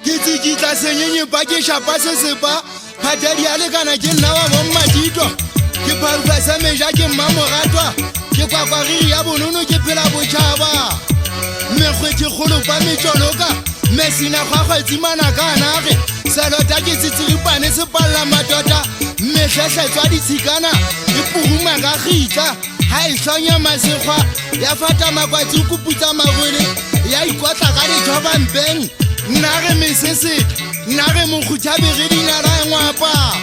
Kitsa senyenye ba ke shapa se sepa phatadi a lekana ke nna wa bomma ditwa ke pharuka sa meja ke mmamoratwa ke kwakwagiri ya bonono ke phela botšhaba mekgwe ke kgolo ba metšoloka mesina kgwakgwetsimana ka nage selota ke setsiripane se palla matota mehlehletswa ditshikana e puruma ka gitla ha e hlonya masekgwa ya fata makwatsi kuputsa magwele ya ikotla ka dithobampeng nare mesese nare mokguthabere dinara ya ngwapa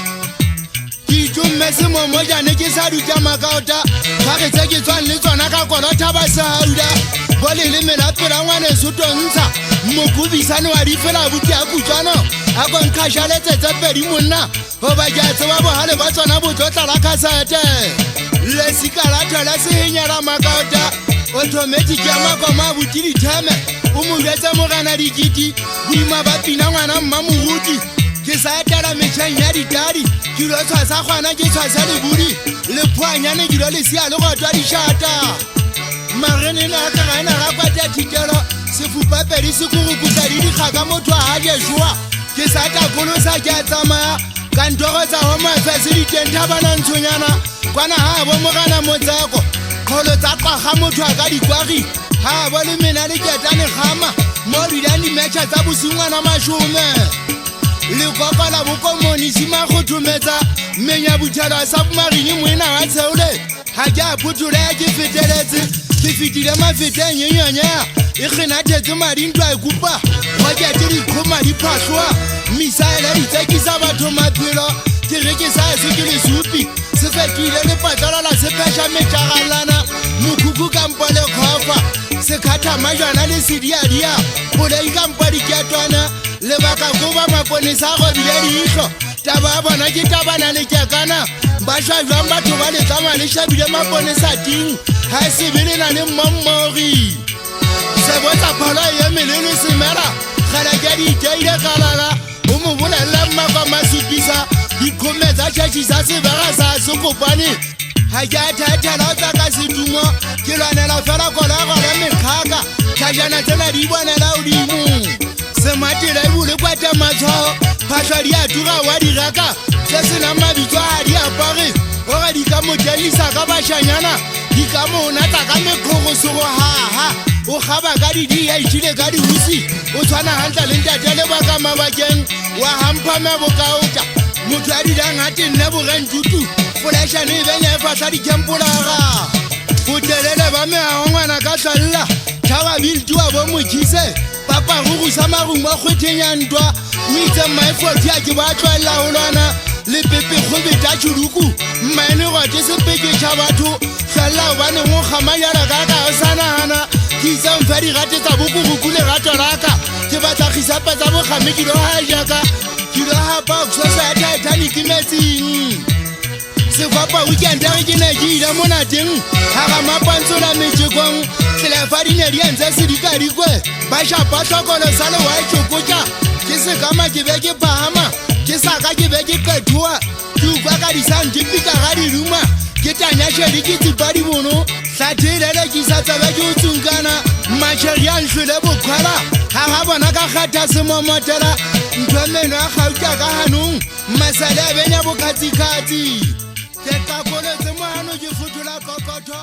ke itumme semomojane ke sa duta makaota ga re tse ke tswang le tsona ka kolota ba sauda bolele melapela ngwane sotontsha mokubisane wa di fela buti a kutswano a konkgashaletse tse pedi monna goba ke a tseba bohale ba tsona botlotla la kasete lesikalatho la senyela makaota automatic ya makoma a buti ditheme o molwetse mogana dikiti boima ba pina ngwana mmamoruti ke sa etela metšheng ya ditadi ke lo tshwasa kgwana ke tshwasa lebudi le phoanyane ke lo lesia le gotwa dišata marenene a kagaena ga kwata thitelo sefupapedi se kurukusa di dikgaka motho a je joa ke sa takolosa ke a tsamaya ka ntogo tsa homafese ditenta bana ntshonyana kwana ha bo mogana motseko kgolo tsa kwaga motho a ka dikwagi ha bo le mena le ketane gama mo dilani metšha tsa bosingwana mašome le kokola bokomonisi magothometsa menya bothelo a sa bomarini moena wa tsheole ga ke a phothola ya ke feteletse ke fetile mafeteng nyenyanya e kgenathetse madintlo a e kupa go kete dikgoma di phatlhoa misaele itsekisa batho maphelo ke re ke sa ese ke lesupi se fetile le patlalola se phesha metšagalana mokhukhu kampo le kgofa se kgatha majwana le sediadia bolei kampo diketwana lebaka goba maponesa a gobile diihlo taba a bona ke tabana le kekana ba šwajwang batho ba letlama le šhabile maponesa ting ga e sebelena le mmammori se botsa pholo ye melele semera gala ke diteile kalala o mo bolelela mmaka masupisa dikgome tsa tšhatšisa sebega sa sekopane ga ke a thatela o tsaka setumo ke lwanela fela kolagole mekgaka tlhajana tsena di bonela odimo sematela e bole kwata matshwao phatlha di a tura wa diraka se senang mabitso a di apare ore di ka mo tlalisa ka bašanyana di ka mo natsa ka mekgogosego haha o gaba ka didi ya itšhile ka dihusi o tshwana gantla le ntatele ba ka mabakeng wa hampame bokaota motho a dilang a tenne bogentutu folešane e benya e fatlha dikempolaga botelele ba meago ngwana ka tlalla tšhababiltua bo mokise papa go sa marumo a kgwethenyantwa o itse mmaefoti a ke ba tlwaelela go lwana le pepe kgobeta tšhuduku mmaene gote sepeke tša batho tlwalela gobane go kgamajala ka ka o sa nagana ke itseng fa digate tsa bokuruku lerato laka ke batlhagisapa tsa bogame ke lo gajaka ke lo gapa oksosa ya titanic metsing sekwapa weekende ge ke ne ke ile monateng ga ga mapantsola metšekong tlefa di ne di entse sedikadikwe ba šapa tlhokolo sa lewa e tšokotša ke sekama ke be ke phama ke saka ke be ke qethoa ke ukwa ka disantipika ga diruma ke tanyašedi ke tsipa dibono tlathelele ke sa tsebe ke o tsunkana matšheri a ntlhole bokgwala ga ga bona ka kgatha semomotela ntho meno a gauta ka ganong masale a benya bokgatsikgatsi ke kakoletse moano ke fothola kokotho